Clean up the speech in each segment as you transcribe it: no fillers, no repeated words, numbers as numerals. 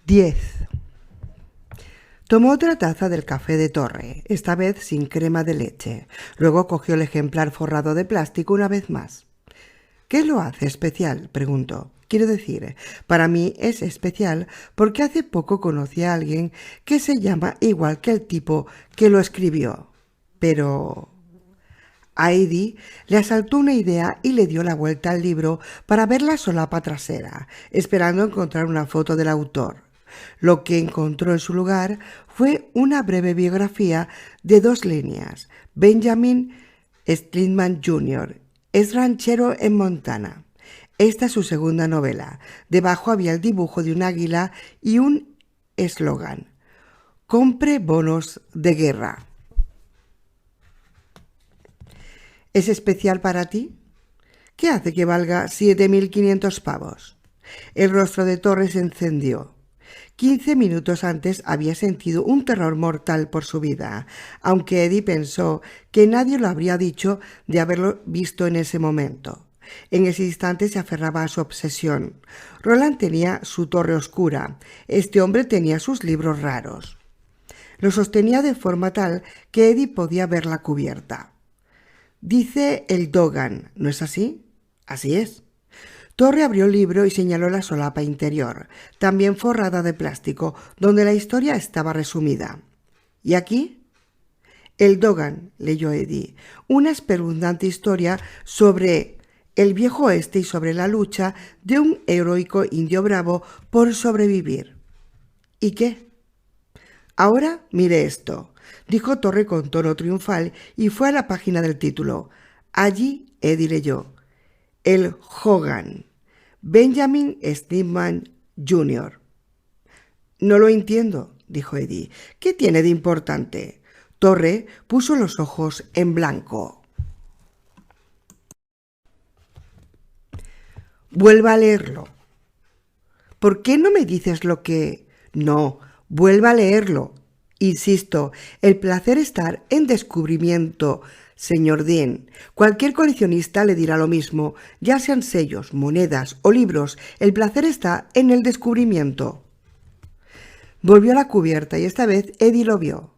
10. Tomó otra taza del café de Torre, esta vez sin crema de leche. Luego cogió el ejemplar forrado de plástico una vez más. ¿Qué lo hace especial?, preguntó. Quiero decir, para mí es especial porque hace poco conocí a alguien que se llama igual que el tipo que lo escribió. Pero... A Eddie le asaltó una idea y le dio la vuelta al libro para ver la solapa trasera, esperando encontrar una foto del autor. Lo que encontró en su lugar fue una breve biografía de 2 líneas. Benjamin Stillman Jr. es ranchero en Montana. Esta es su segunda novela. Debajo había el dibujo de un águila y un eslogan: compre bonos de guerra. ¿Es especial para ti? ¿Qué hace que valga 7.500 pavos? El rostro de Torre se encendió. 15 minutos antes había sentido un terror mortal por su vida, aunque Eddie pensó que nadie lo habría dicho de haberlo visto en ese momento. En ese instante se aferraba a su obsesión. Roland tenía su torre oscura. Este hombre tenía sus libros raros. Lo sostenía de forma tal que Eddie podía ver la cubierta. Dice el Dogan, ¿no es así? Así es. Torre abrió el libro y señaló la solapa interior, también forrada de plástico, donde la historia estaba resumida. ¿Y aquí? El Dogan, leyó Eddie, una espeluznante historia sobre el viejo oeste y sobre la lucha de un heroico indio bravo por sobrevivir. ¿Y qué? Ahora mire esto, dijo Torre con tono triunfal y fue a la página del título. Allí Eddie leyó: El Hogan, Benjamin Stillman Jr. No lo entiendo, dijo Eddie. ¿Qué tiene de importante? Torre puso los ojos en blanco. Vuelva a leerlo. ¿Por qué no me dices lo que...? No, vuelva a leerlo. Insisto, el placer está en descubrimiento, señor Dean. Cualquier coleccionista le dirá lo mismo, ya sean sellos, monedas o libros, el placer está en el descubrimiento. Volvió a la cubierta y esta vez Eddie lo vio.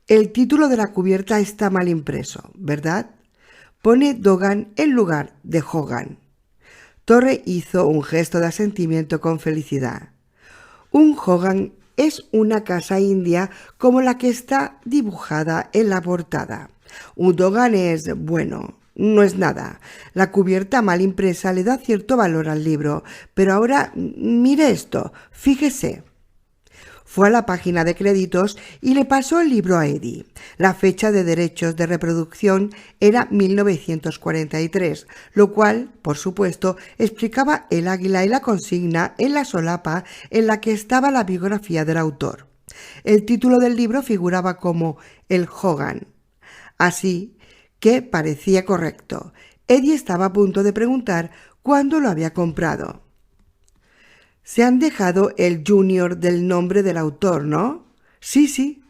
El título de la cubierta está mal impreso, ¿verdad? Pone Dogan en lugar de Hogan. Torre hizo un gesto de asentimiento con felicidad. Un Hogan es una casa india como la que está dibujada en la portada. Un Dogan es, bueno, no es nada. La cubierta mal impresa le da cierto valor al libro, pero ahora mire esto, fíjese. Fue a la página de créditos y le pasó el libro a Eddie. La fecha de derechos de reproducción era 1943, lo cual, por supuesto, explicaba el águila y la consigna en la solapa en la que estaba la biografía del autor. El título del libro figuraba como El Hogan, así que parecía correcto. Eddie estaba a punto de preguntar cuándo lo había comprado. Se han dejado el junior del nombre del autor, ¿no? Sí.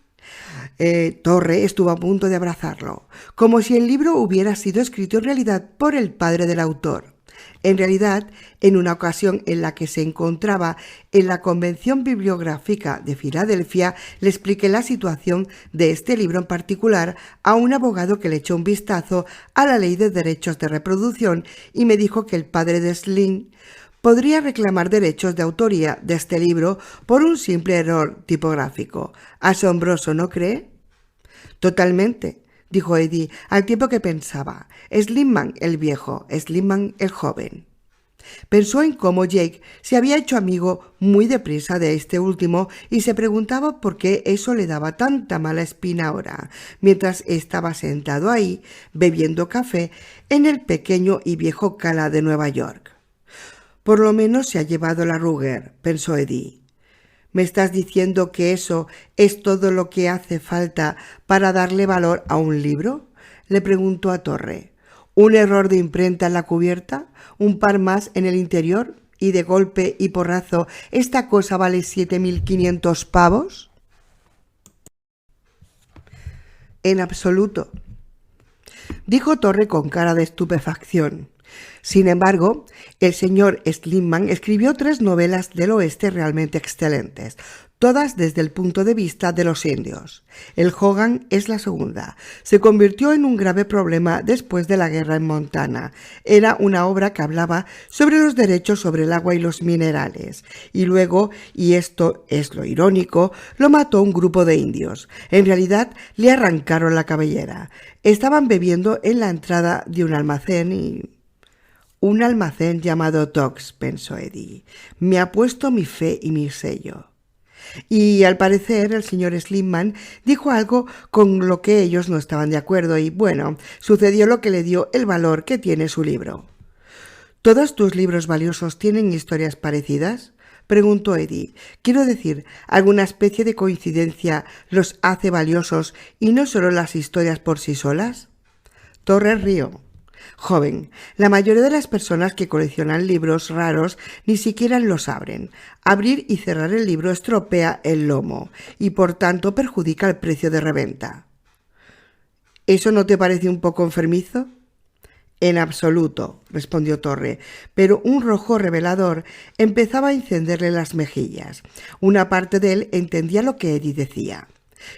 Torre estuvo a punto de abrazarlo, como si el libro hubiera sido escrito en realidad por el padre del autor. En realidad, en una ocasión en la que se encontraba en la Convención Bibliográfica de Filadelfia, le expliqué la situación de este libro en particular a un abogado que le echó un vistazo a la ley de derechos de reproducción y me dijo que el padre de Slim podría reclamar derechos de autoría de este libro por un simple error tipográfico. Asombroso, ¿no cree? Totalmente, dijo Eddie, al tiempo que pensaba. Stillman el viejo, Stillman el joven. Pensó en cómo Jake se había hecho amigo muy deprisa de este último y se preguntaba por qué eso le daba tanta mala espina ahora, mientras estaba sentado ahí, bebiendo café, en el pequeño y viejo Cala de Nueva York. Por lo menos se ha llevado la Ruger, pensó Eddie. ¿Me estás diciendo que eso es todo lo que hace falta para darle valor a un libro?, le preguntó a Torre. ¿Un error de imprenta en la cubierta? ¿Un par más en el interior? ¿Y de golpe y porrazo esta cosa vale 7.500 pavos? En absoluto, dijo Torre con cara de estupefacción. Sin embargo, el señor Slimman escribió 3 novelas del oeste realmente excelentes, todas desde el punto de vista de los indios. El Hogan es la segunda. Se convirtió en un grave problema después de la guerra en Montana. Era una obra que hablaba sobre los derechos sobre el agua y los minerales. Y luego, y esto es lo irónico, lo mató un grupo de indios. En realidad, le arrancaron la cabellera. Estaban bebiendo en la entrada de un almacén y... Un almacén llamado Tox, pensó Eddie. Me ha puesto mi fe y mi sello. Y al parecer el señor Slimman dijo algo con lo que ellos no estaban de acuerdo y, bueno, sucedió lo que le dio el valor que tiene su libro. ¿Todos tus libros valiosos tienen historias parecidas?, preguntó Eddie. Quiero decir, ¿alguna especie de coincidencia los hace valiosos y no solo las historias por sí solas? Torres rió. Joven, la mayoría de las personas que coleccionan libros raros ni siquiera los abren. Abrir y cerrar el libro estropea el lomo y por tanto perjudica el precio de reventa. ¿Eso no te parece un poco enfermizo? En absoluto, respondió Torre, pero un rojo revelador empezaba a encenderle las mejillas. Una parte de él entendía lo que Eddie decía.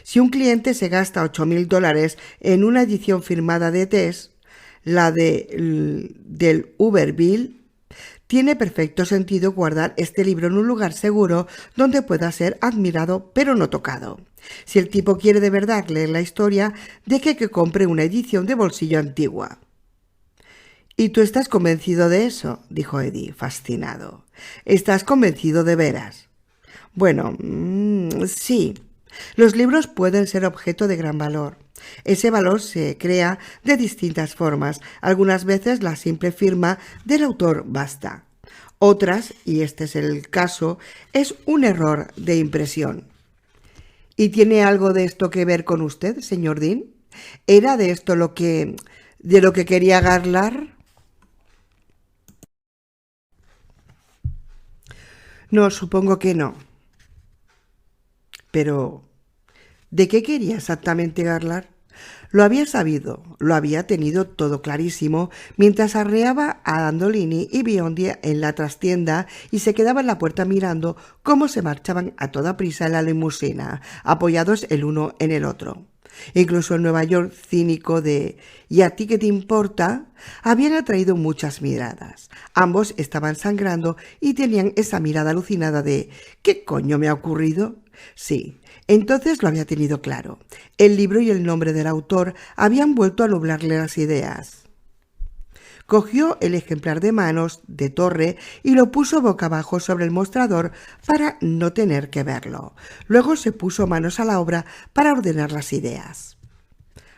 Si un cliente se gasta $8,000 en una edición firmada de Tess, la del Uberville, tiene perfecto sentido guardar este libro en un lugar seguro donde pueda ser admirado pero no tocado. Si el tipo quiere de verdad leer la historia, deje que compre una edición de bolsillo antigua. ¿Y tú estás convencido de eso?, dijo Eddie, fascinado. ¿Estás convencido de veras? Bueno, sí. Los libros pueden ser objeto de gran valor. Ese valor se crea de distintas formas. Algunas veces la simple firma del autor basta. Otras, y este es el caso, es un error de impresión. ¿Y tiene algo de esto que ver con usted, señor Dean? ¿Era de esto de lo que quería Garlar? No, supongo que no. Pero, ¿de qué quería exactamente Garlar? Lo había sabido, lo había tenido todo clarísimo mientras arreaba a Dandolini y Biondi en la trastienda y se quedaba en la puerta mirando cómo se marchaban a toda prisa en la limusina, apoyados el uno en el otro. Incluso el Nueva York cínico de «¿Y a ti qué te importa?», habían atraído muchas miradas. Ambos estaban sangrando y tenían esa mirada alucinada de «¿Qué coño me ha ocurrido?». Sí, entonces lo había tenido claro. El libro y el nombre del autor habían vuelto a nublarle las ideas. Cogió el ejemplar de manos de Torre y lo puso boca abajo sobre el mostrador para no tener que verlo. Luego se puso manos a la obra para ordenar las ideas.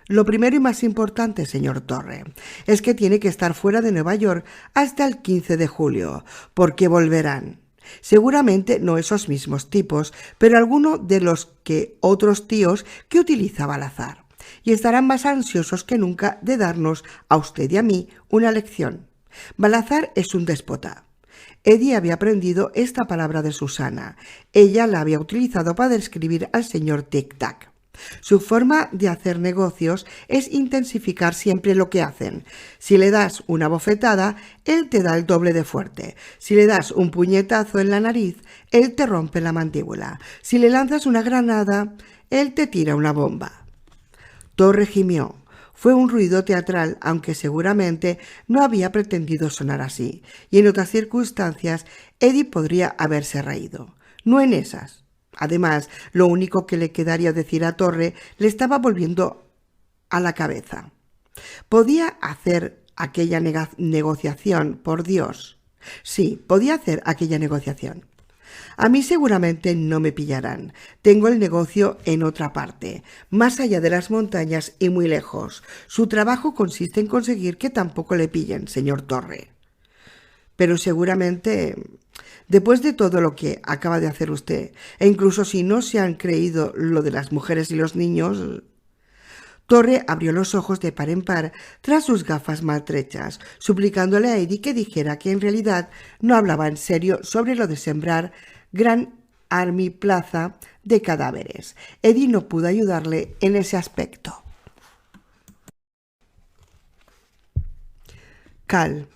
Lo primero y más importante, señor Torre, es que tiene que estar fuera de Nueva York hasta el 15 de julio, porque volverán. Seguramente no esos mismos tipos, pero alguno de los que otros tíos que utilizaba al azar. Y estarán más ansiosos que nunca de darnos a usted y a mí una lección. Balazar es un déspota. Eddie había aprendido esta palabra de Susana. Ella la había utilizado para describir al señor Tic-Tac. Su forma de hacer negocios es intensificar siempre lo que hacen. Si le das una bofetada, él te da el doble de fuerte. Si le das un puñetazo en la nariz, él te rompe la mandíbula. Si le lanzas una granada, él te tira una bomba. Torre gimió. Fue un ruido teatral, aunque seguramente no había pretendido sonar así, y en otras circunstancias Eddie podría haberse reído. No en esas. Además, lo único que le quedaría decir a Torre le estaba volviendo a la cabeza. ¿Podía hacer aquella negociación, por Dios? Sí, podía hacer aquella negociación. A mí seguramente no me pillarán. Tengo el negocio en otra parte, más allá de las montañas y muy lejos. Su trabajo consiste en conseguir que tampoco le pillen, señor Torre. Pero seguramente, después de todo lo que acaba de hacer usted, e incluso si no se han creído lo de las mujeres y los niños... Torre abrió los ojos de par en par tras sus gafas maltrechas, suplicándole a Eddie que dijera que en realidad no hablaba en serio sobre lo de sembrar Gran Army Plaza de cadáveres. Eddie no pudo ayudarle en ese aspecto. Cal.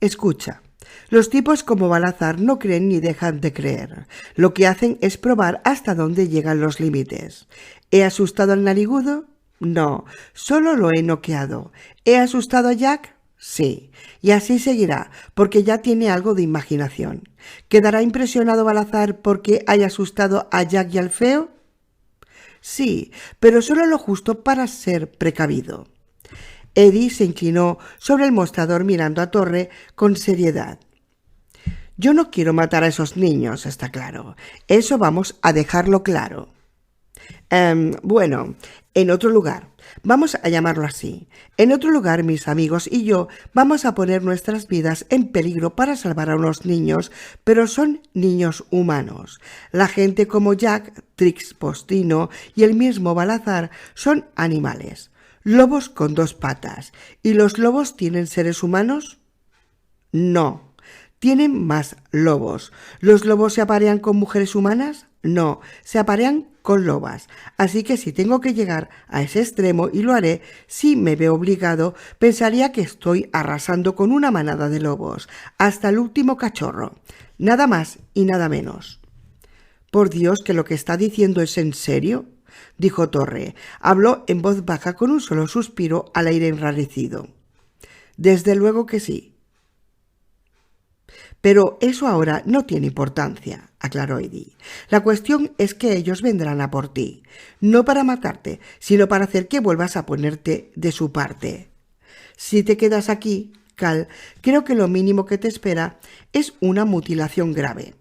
Escucha. Los tipos como Balazar no creen ni dejan de creer. Lo que hacen es probar hasta dónde llegan los límites. ¿He asustado al narigudo? No, solo lo he noqueado. ¿He asustado a Jack? Sí, y así seguirá, porque ya tiene algo de imaginación. ¿Quedará impresionado Balazar porque haya asustado a Jack y al feo? Sí, pero solo lo justo para ser precavido. Eddie se inclinó sobre el mostrador mirando a Torre con seriedad. Yo no quiero matar a esos niños, está claro. Eso vamos a dejarlo claro. Bueno, en otro lugar. Vamos a llamarlo así. En otro lugar, mis amigos y yo vamos a poner nuestras vidas en peligro para salvar a unos niños, pero son niños humanos. La gente como Jack, Trix Postino y el mismo Balazar son animales. Lobos con 2 patas. ¿Y los lobos tienen seres humanos? No. Tienen más lobos. ¿Los lobos se aparean con mujeres humanas? No, se aparean con lobas. Así que si tengo que llegar a ese extremo, y lo haré, si me veo obligado, pensaría que estoy arrasando con una manada de lobos, hasta el último cachorro. Nada más y nada menos. Por Dios, que lo que está diciendo es en serio, dijo Torre. Habló en voz baja con un solo suspiro al aire enrarecido. Desde luego que sí. Pero eso ahora no tiene importancia, aclaró Eddie. La cuestión es que ellos vendrán a por ti, no para matarte, sino para hacer que vuelvas a ponerte de su parte. Si te quedas aquí, Cal, creo que lo mínimo que te espera es una mutilación grave.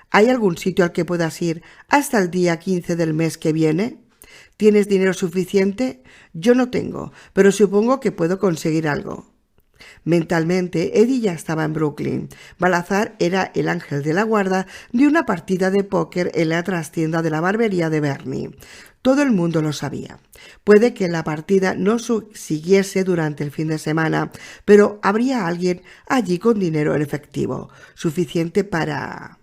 ¿Hay algún sitio al que puedas ir hasta el día 15 del mes que viene? ¿Tienes dinero suficiente? Yo no tengo, pero supongo que puedo conseguir algo. Mentalmente, Eddie ya estaba en Brooklyn. Balazar era el ángel de la guarda de una partida de póker en la trastienda de la barbería de Bernie. Todo el mundo lo sabía. Puede que la partida no siguiese durante el fin de semana, pero habría alguien allí con dinero en efectivo, suficiente para...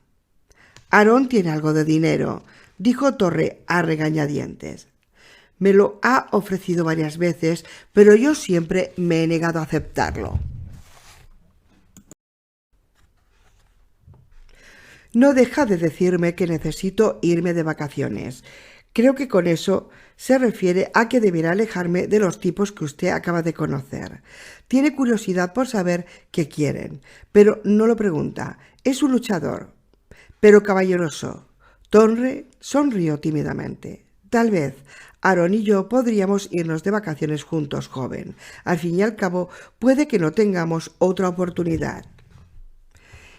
Aaron tiene algo de dinero, dijo Torre a regañadientes. Me lo ha ofrecido varias veces, pero yo siempre me he negado a aceptarlo. No deja de decirme que necesito irme de vacaciones. Creo que con eso se refiere a que deberá alejarme de los tipos que usted acaba de conocer. Tiene curiosidad por saber qué quieren, pero no lo pregunta. Es un luchador, pero caballeroso. Torre sonrió tímidamente. Tal vez Aaron y yo podríamos irnos de vacaciones juntos, joven. Al fin y al cabo, puede que no tengamos otra oportunidad.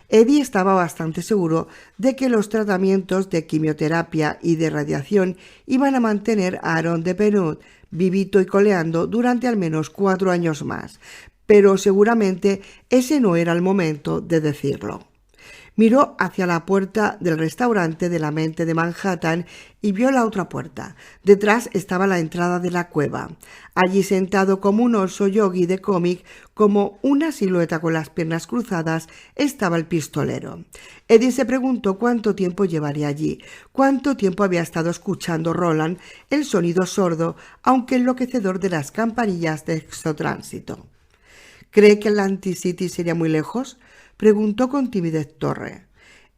Eddie estaba bastante seguro de que los tratamientos de quimioterapia y de radiación iban a mantener a Aaron de Penut vivito y coleando durante al menos 4 años más, pero seguramente ese no era el momento de decirlo. Miró hacia la puerta del restaurante de la mente de Manhattan y vio la otra puerta. Detrás estaba la entrada de la cueva. Allí sentado como un oso yogi de cómic, como una silueta con las piernas cruzadas, estaba el pistolero. Eddie se preguntó cuánto tiempo llevaría allí, cuánto tiempo había estado escuchando Roland el sonido sordo, aunque enloquecedor de las campanillas de exotránsito. ¿Cree que Atlantic City sería muy lejos?, preguntó con timidez Torre.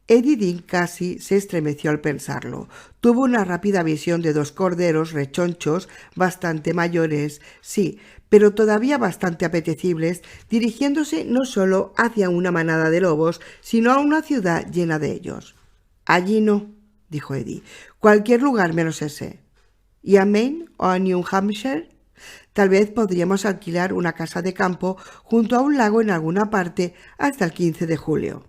Eddie Dean casi se estremeció al pensarlo. Tuvo una rápida visión de 2 corderos rechonchos, bastante mayores, sí, pero todavía bastante apetecibles, dirigiéndose no solo hacia una manada de lobos, sino a una ciudad llena de ellos. Allí no, dijo Eddie. Cualquier lugar menos ese. ¿Y a Maine o a New Hampshire? Tal vez podríamos alquilar una casa de campo junto a un lago en alguna parte hasta el 15 de julio.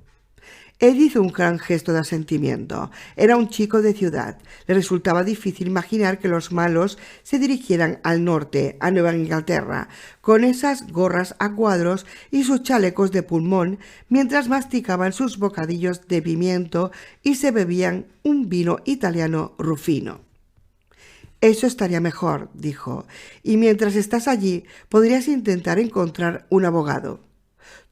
Eddie hizo un gran gesto de asentimiento. Era un chico de ciudad. Le resultaba difícil imaginar que los malos se dirigieran al norte, a Nueva Inglaterra, con esas gorras a cuadros y sus chalecos de pulmón, mientras masticaban sus bocadillos de pimiento y se bebían un vino italiano rufino. Eso estaría mejor, dijo, y mientras estás allí podrías intentar encontrar un abogado.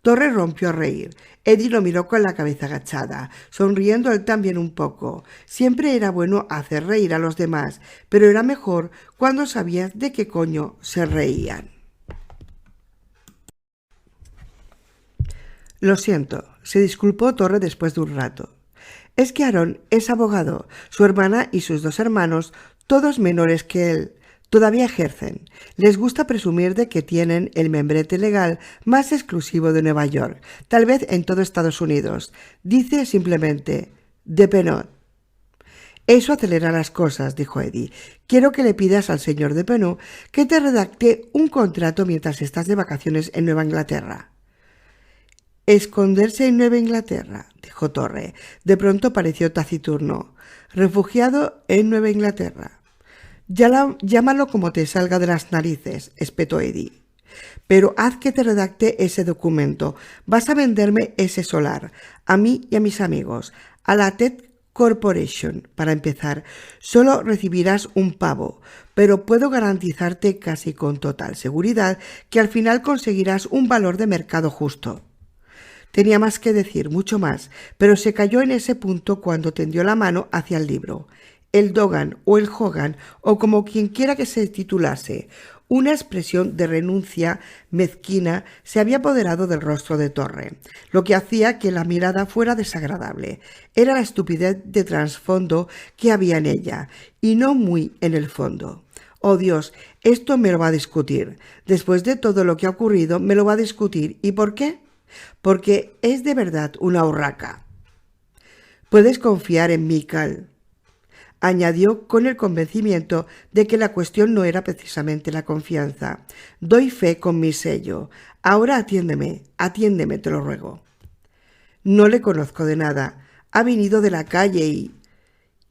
Torre rompió a reír. Eddie lo miró con la cabeza agachada, sonriendo él también un poco. Siempre era bueno hacer reír a los demás, pero era mejor cuando sabías de qué coño se reían. Lo siento, se disculpó Torre después de un rato. Es que Aaron es abogado, su hermana y sus 2 hermanos, todos menores que él, todavía ejercen. Les gusta presumir de que tienen el membrete legal más exclusivo de Nueva York, tal vez en todo Estados Unidos. Dice simplemente, de Penot. Eso acelera las cosas, dijo Eddie. Quiero que le pidas al señor de Penot que te redacte un contrato mientras estás de vacaciones en Nueva Inglaterra. Esconderse en Nueva Inglaterra, dijo Torre. De pronto pareció taciturno. Refugiado en Nueva Inglaterra. Llámalo como te salga de las narices, espetó Eddie. Pero haz que te redacte ese documento. Vas a venderme ese solar, a mí y a mis amigos, a la TED Corporation, para empezar. Solo recibirás un pavo, pero puedo garantizarte casi con total seguridad que al final conseguirás un valor de mercado justo. Tenía más que decir, mucho más, pero se calló en ese punto cuando tendió la mano hacia el libro. El Dogan o el Hogan, o como quien quiera que se titulase, una expresión de renuncia mezquina se había apoderado del rostro de Torre, lo que hacía que la mirada fuera desagradable. Era la estupidez de trasfondo que había en ella, y no muy en el fondo. Oh Dios, esto me lo va a discutir. Después de todo lo que ha ocurrido, me lo va a discutir. ¿Y por qué? Porque es de verdad una urraca. Puedes confiar en mí, Cal, añadió con el convencimiento de que la cuestión no era precisamente la confianza. Doy fe con mi sello. Ahora atiéndeme, te lo ruego. No le conozco de nada. Ha venido de la calle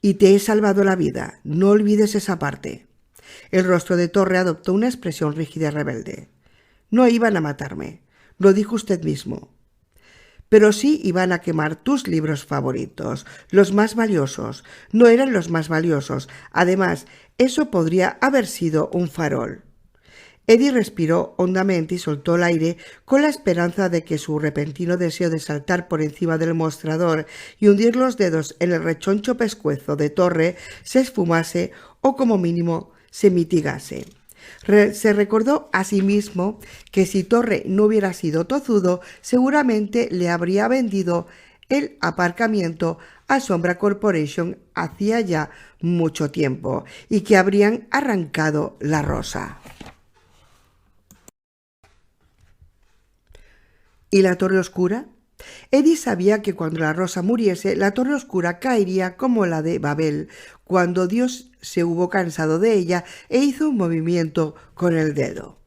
y te he salvado la vida. No olvides esa parte. El rostro de Torre adoptó una expresión rígida y rebelde. No iban a matarme. Lo dijo usted mismo. Pero sí iban a quemar tus libros favoritos, los más valiosos. No eran los más valiosos. Además, eso podría haber sido un farol. Eddie respiró hondamente y soltó el aire con la esperanza de que su repentino deseo de saltar por encima del mostrador y hundir los dedos en el rechoncho pescuezo de Torre se esfumase o como mínimo se mitigase. Se recordó a sí mismo que si Torre no hubiera sido tozudo, seguramente le habría vendido el aparcamiento a Sombra Corporation hacía ya mucho tiempo y que habrían arrancado la rosa. ¿Y la Torre Oscura? Eddie sabía que cuando la rosa muriese, la Torre Oscura caería como la de Babel, cuando Dios se hubo cansado de ella e hizo un movimiento con el dedo.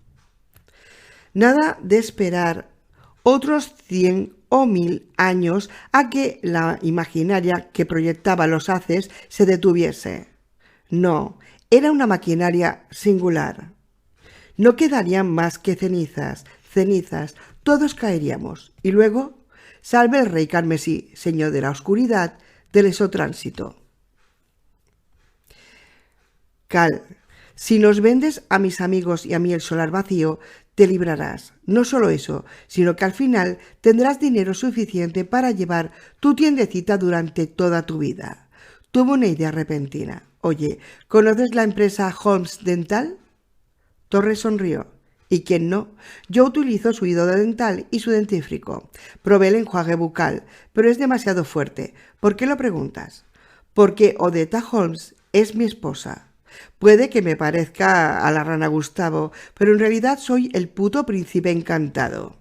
Nada de esperar otros 100 o 1000 años a que la imaginaria que proyectaba los haces se detuviese. No, era una maquinaria singular. No quedarían más que cenizas, todos caeríamos. Y luego, salve el rey carmesí, señor de la oscuridad, del esotránsito. Cal, si nos vendes a mis amigos y a mí el solar vacío, te librarás. No solo eso, sino que al final tendrás dinero suficiente para llevar tu tiendecita durante toda tu vida. Tuvo una idea repentina. Oye, ¿conoces la empresa Holmes Dental? Torres sonrió. ¿Y quién no? Yo utilizo su hilo dental y su dentífrico. Probé el enjuague bucal, pero es demasiado fuerte. ¿Por qué lo preguntas? Porque Odetta Holmes es mi esposa. Puede que me parezca a la rana Gustavo, pero en realidad soy el puto príncipe encantado.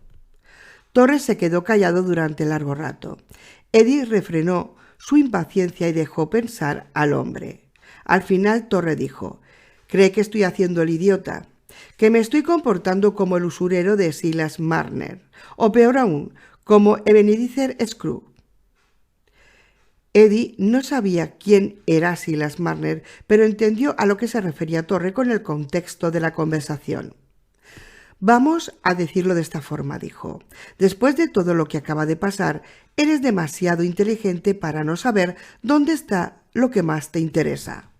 Torres se quedó callado durante largo rato. Eddie refrenó su impaciencia y dejó pensar al hombre. Al final Torres dijo: ¿cree que estoy haciendo el idiota? Que me estoy comportando como el usurero de Silas Marner, o peor aún, como Ebenezer Scrooge. Eddie no sabía quién era Silas Marner, pero entendió a lo que se refería Torre con el contexto de la conversación. Vamos a decirlo de esta forma, dijo. Después de todo lo que acaba de pasar, eres demasiado inteligente para no saber dónde está lo que más te interesa.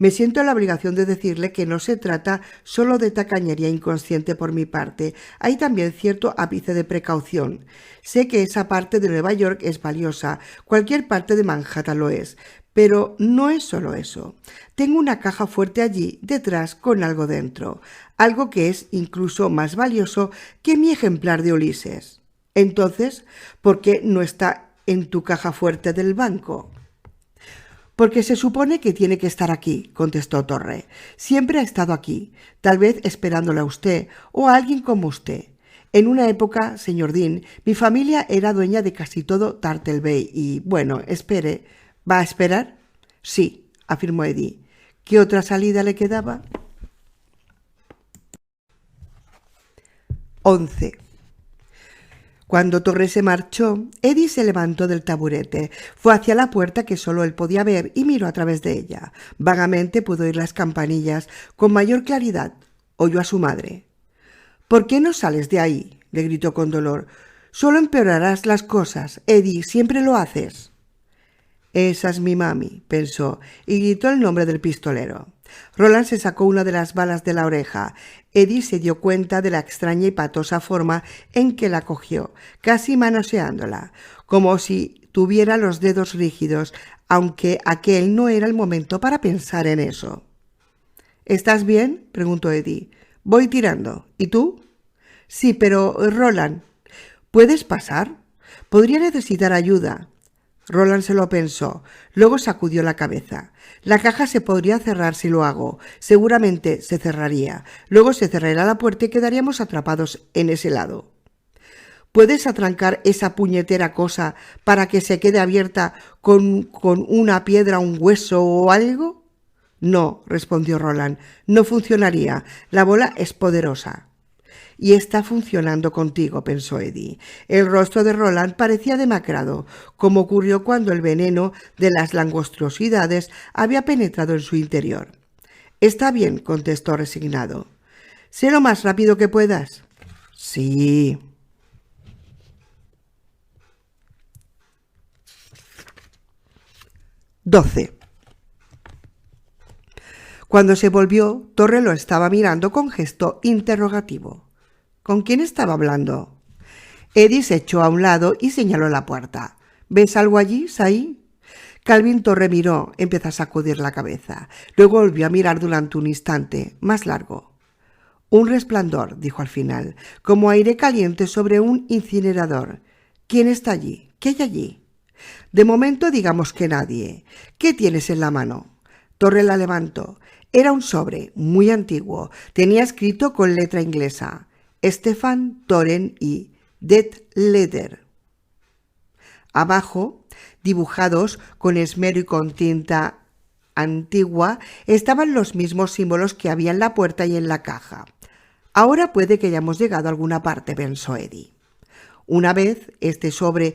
Me siento en la obligación de decirle que no se trata solo de tacañería inconsciente por mi parte. Hay también cierto ápice de precaución. Sé que esa parte de Nueva York es valiosa, cualquier parte de Manhattan lo es, pero no es solo eso. Tengo una caja fuerte allí detrás con algo dentro, algo que es incluso más valioso que mi ejemplar de Ulises. Entonces, ¿por qué no está en tu caja fuerte del banco? Porque se supone que tiene que estar aquí, contestó Torre. Siempre ha estado aquí, tal vez esperándole a usted o a alguien como usted. En una época, señor Dean, mi familia era dueña de casi todo Turtle Bay y, bueno, espere. ¿Va a esperar? Sí, afirmó Eddie. ¿Qué otra salida le quedaba? 11. Cuando Torre se marchó, Eddie se levantó del taburete, fue hacia la puerta que solo él podía ver y miró a través de ella. Vagamente pudo oír las campanillas con mayor claridad. Oyó a su madre. «¿Por qué no sales de ahí?», le gritó con dolor. «Solo empeorarás las cosas. Eddie, siempre lo haces». «Esa es mi mami», pensó, y gritó el nombre del pistolero. Roland se sacó una de las balas de la oreja. Eddie se dio cuenta de la extraña y patosa forma en que la cogió, casi manoseándola, como si tuviera los dedos rígidos, aunque aquel no era el momento para pensar en eso. «¿Estás bien?», preguntó Eddie. «Voy tirando. ¿Y tú?» «Sí, pero, Roland, ¿puedes pasar? Podría necesitar ayuda». Roland se lo pensó, luego sacudió la cabeza. «La caja se podría cerrar si lo hago. Seguramente se cerraría. Luego se cerrará la puerta y quedaríamos atrapados en ese lado». «¿Puedes atrancar esa puñetera cosa para que se quede abierta con una piedra, un hueso o algo?» «No», respondió Roland, «no funcionaría. La bola es poderosa». «Y está funcionando contigo», pensó Eddie. El rostro de Roland parecía demacrado, como ocurrió cuando el veneno de las langostruosidades había penetrado en su interior. «Está bien», contestó resignado. «Sé lo más rápido que puedas». «Sí». 12. Cuando se volvió, Torre lo estaba mirando con gesto interrogativo. ¿Con quién estaba hablando? Eddie se echó a un lado y señaló la puerta. ¿Ves algo allí, Saí? Calvin Torre miró, empezó a sacudir la cabeza. Luego volvió a mirar durante un instante, más largo. «Un resplandor», dijo al final, «como aire caliente sobre un incinerador. ¿Quién está allí? ¿Qué hay allí?» «De momento digamos que nadie. ¿Qué tienes en la mano?» Torre la levantó. Era un sobre, muy antiguo. Tenía escrito con letra inglesa: Stefan Toren y Dead Letter. Abajo, dibujados con esmero y con tinta antigua, estaban los mismos símbolos que había en la puerta y en la caja. «Ahora puede que hayamos llegado a alguna parte», pensó Eddie. «Una vez este sobre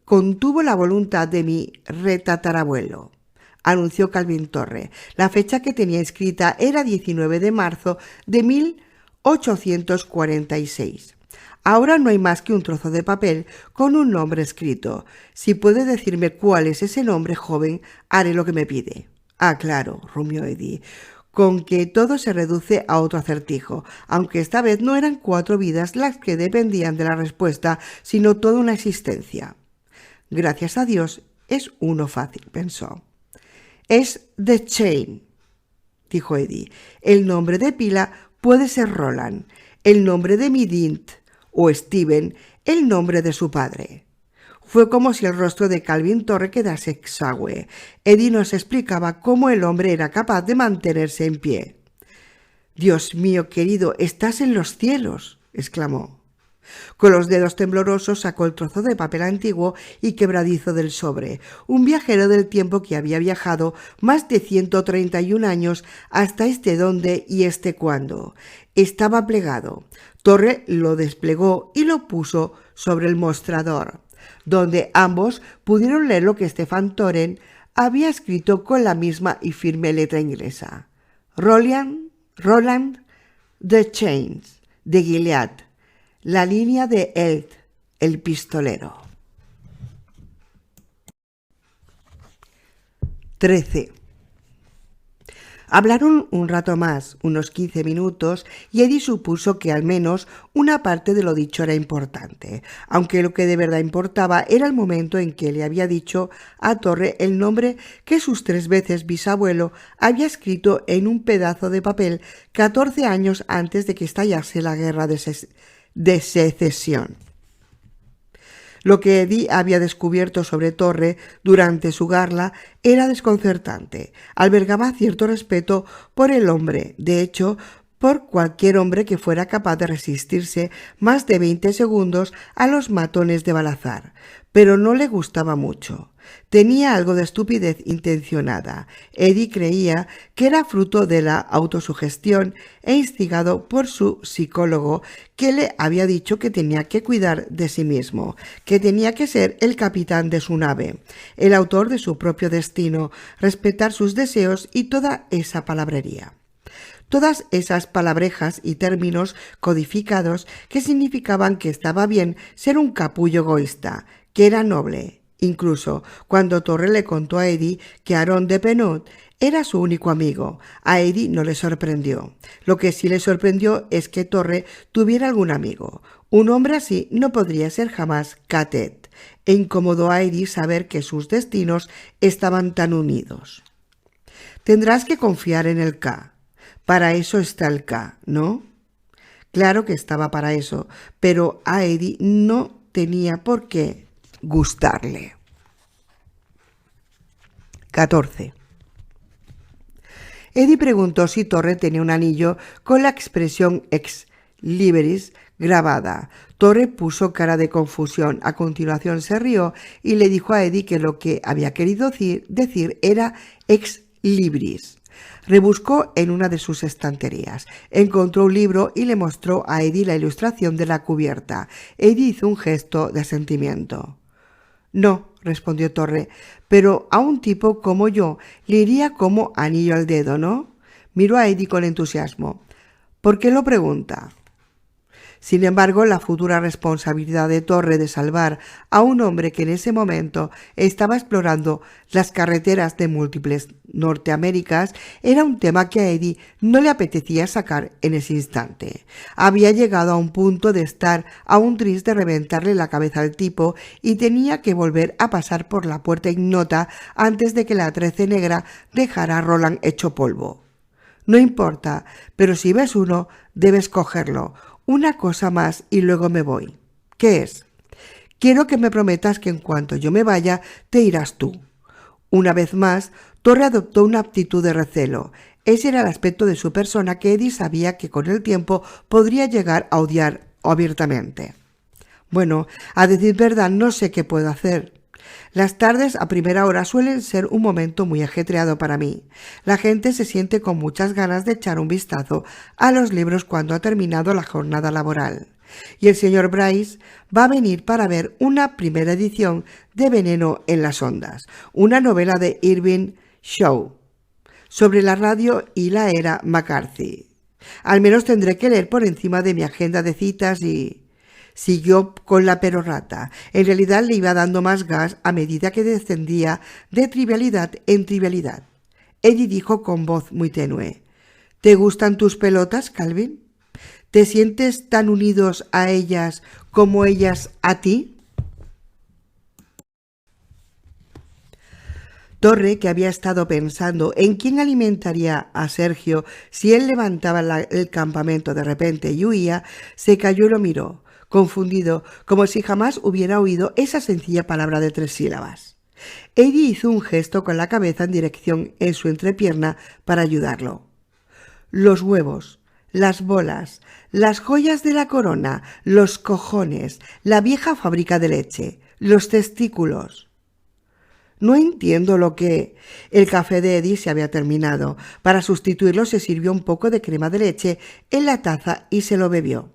contuvo la voluntad de mi retatarabuelo», anunció Calvin Torre. La fecha que tenía escrita era 19 de marzo de 1846. «Ahora no hay más que un trozo de papel con un nombre escrito. Si puede decirme cuál es ese nombre, joven, haré lo que me pide». «Ah, claro», rumió Eddie, «con que todo se reduce a otro acertijo, aunque esta vez no eran 4 vidas las que dependían de la respuesta, sino toda una existencia». «Gracias a Dios es uno fácil», pensó. «Es The Chain», dijo Eddie. «El nombre de pila puede ser Roland, el nombre de mi Dint, o Steven, el nombre de su padre». Fue como si el rostro de Calvin Torre quedase exangüe. Eddie nos explicaba cómo el hombre era capaz de mantenerse en pie. «Dios mío, querido, estás en los cielos», exclamó. Con los dedos temblorosos sacó el trozo de papel antiguo y quebradizo del sobre. Un viajero del tiempo que había viajado más de 131 años hasta este dónde y este cuándo. Estaba plegado. Torre lo desplegó y lo puso sobre el mostrador, donde ambos pudieron leer lo que Stefan Toren había escrito con la misma y firme letra inglesa: Roland, The Chains, de Gilead. La línea de Eld, el pistolero. 13. Hablaron un rato más, unos 15 minutos, y Eddie supuso que al menos una parte de lo dicho era importante, aunque lo que de verdad importaba era el momento en que le había dicho a Torre el nombre que sus 3 veces bisabuelo había escrito en un pedazo de papel 14 años antes de que estallase la guerra de secesión. Lo que Eddie había descubierto sobre Torre durante su garla era desconcertante. Albergaba cierto respeto por el hombre, de hecho, por cualquier hombre que fuera capaz de resistirse más de 20 segundos a los matones de Balazar, pero no le gustaba mucho. Tenía algo de estupidez intencionada. Eddie creía que era fruto de la autosugestión e instigado por su psicólogo, que le había dicho que tenía que cuidar de sí mismo, que tenía que ser el capitán de su nave, el autor de su propio destino, respetar sus deseos y toda esa palabrería. Todas esas palabrejas y términos codificados que significaban que estaba bien ser un capullo egoísta, que era noble. Incluso cuando Torre le contó a Eddie que Aarón de Penot era su único amigo, a Eddie no le sorprendió. Lo que sí le sorprendió es que Torre tuviera algún amigo. Un hombre así no podría ser jamás Catet, e incomodó a Eddie saber que sus destinos estaban tan unidos. Tendrás que confiar en el K. Para eso está el K, ¿no? Claro que estaba para eso, pero a Eddie no tenía por qué gustarle. 14. Eddie preguntó si Torre tenía un anillo con la expresión ex libris grabada. Torre puso cara de confusión. A continuación se rió y le dijo a Eddie que lo que había querido decir era ex libris. Rebuscó en una de sus estanterías, encontró un libro y le mostró a Eddie la ilustración de la cubierta. Eddie hizo un gesto de asentimiento. No, respondió Torre, pero a un tipo como yo le iría como anillo al dedo, ¿no? Miró a Eddie con entusiasmo. ¿Por qué lo pregunta? Sin embargo, la futura responsabilidad de Torre de salvar a un hombre que en ese momento estaba explorando las carreteras de múltiples Norteaméricas era un tema que a Eddie no le apetecía sacar en ese instante. Había llegado a un punto de estar aún triste de reventarle la cabeza al tipo y tenía que volver a pasar por la puerta ignota antes de que la 13 negra dejara a Roland hecho polvo. No importa, pero si ves uno, debes cogerlo. Una cosa más y luego me voy. ¿Qué es? Quiero que me prometas que en cuanto yo me vaya, te irás tú. Una vez más, Torre adoptó una actitud de recelo. Ese era el aspecto de su persona que Eddie sabía que con el tiempo podría llegar a odiar abiertamente. Bueno, a decir verdad, no sé qué puedo hacer. Las tardes a primera hora suelen ser un momento muy ajetreado para mí. La gente se siente con muchas ganas de echar un vistazo a los libros cuando ha terminado la jornada laboral. Y el señor Bryce va a venir para ver una primera edición de Veneno en las ondas, una novela de Irving Shaw sobre la radio y la era McCarthy. Al menos tendré que leer por encima de mi agenda de citas y... Siguió con la perorata. En realidad le iba dando más gas a medida que descendía de trivialidad en trivialidad. Eddie dijo con voz muy tenue: ¿Te gustan tus pelotas, Calvin? ¿Te sientes tan unidos a ellas como ellas a ti? Torre, que había estado pensando en quién alimentaría a Sergio si él levantaba el campamento de repente y huía, se calló y lo miró, confundido, como si jamás hubiera oído esa sencilla palabra de 3 sílabas. Eddie hizo un gesto con la cabeza en dirección en su entrepierna para ayudarlo. Los huevos, las bolas, las joyas de la corona, los cojones, la vieja fábrica de leche, los testículos. No entiendo lo que... El café de Eddie se había terminado. Para sustituirlo se sirvió un poco de crema de leche en la taza y se lo bebió.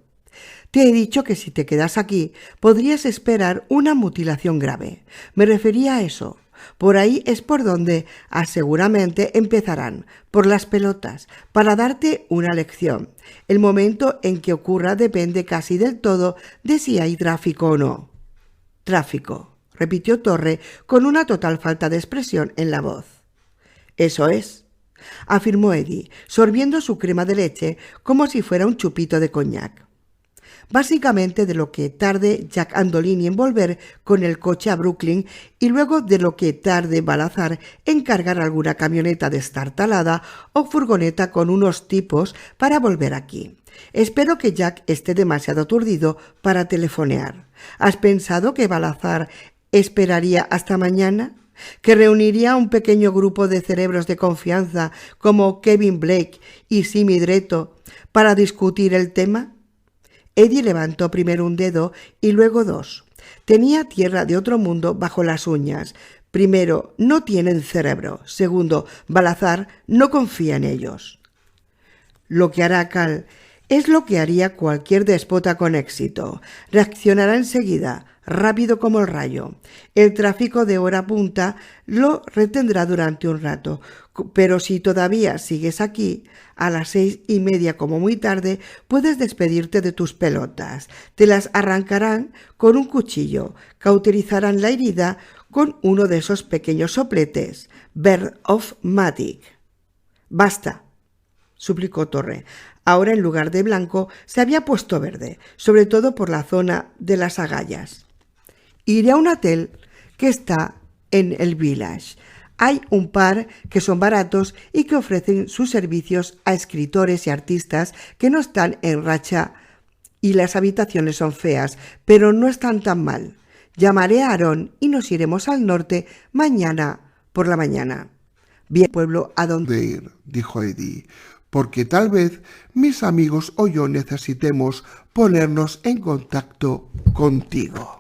Te he dicho que si te quedas aquí podrías esperar una mutilación grave. Me refería a eso. Por ahí es por donde seguramente empezarán, por las pelotas, para darte una lección. El momento en que ocurra depende casi del todo de si hay tráfico o no. Tráfico, repitió Torre con una total falta de expresión en la voz. Eso es, afirmó Eddie, sorbiendo su crema de leche como si fuera un chupito de coñac. básicamente de lo que tarde Jack Andolini en volver con el coche a Brooklyn y luego de lo que tarde Balazar en cargar alguna camioneta destartalada o furgoneta con unos tipos para volver aquí. Espero que Jack esté demasiado aturdido para telefonear. ¿Has pensado que Balazar esperaría hasta mañana? ¿Que reuniría a un pequeño grupo de cerebros de confianza como Kevin Blake y Simi Dretto para discutir el tema? Eddie levantó primero un dedo y luego dos. Tenía tierra de otro mundo bajo las uñas. Primero, no tienen cerebro. Segundo, Balazar no confía en ellos. Lo que hará Cal es lo que haría cualquier déspota con éxito. Reaccionará enseguida, rápido como el rayo. El tráfico de hora punta lo retendrá durante un rato, pero si todavía sigues aquí, a las 6:30 como muy tarde, puedes despedirte de tus pelotas. Te las arrancarán con un cuchillo, cauterizarán la herida con uno de esos pequeños sopletes, Bird of Matic. Basta, suplicó Torre. Ahora en lugar de blanco se había puesto verde, sobre todo por la zona de las agallas. Iré a un hotel que está en el Village. Hay un par que son baratos y que ofrecen sus servicios a escritores y artistas que no están en racha y las habitaciones son feas, pero no están tan mal. Llamaré a Aarón y nos iremos al norte mañana por la mañana. Bien, pueblo, ¿a dónde ir?, dijo Eddie, porque tal vez mis amigos o yo necesitemos ponernos en contacto contigo.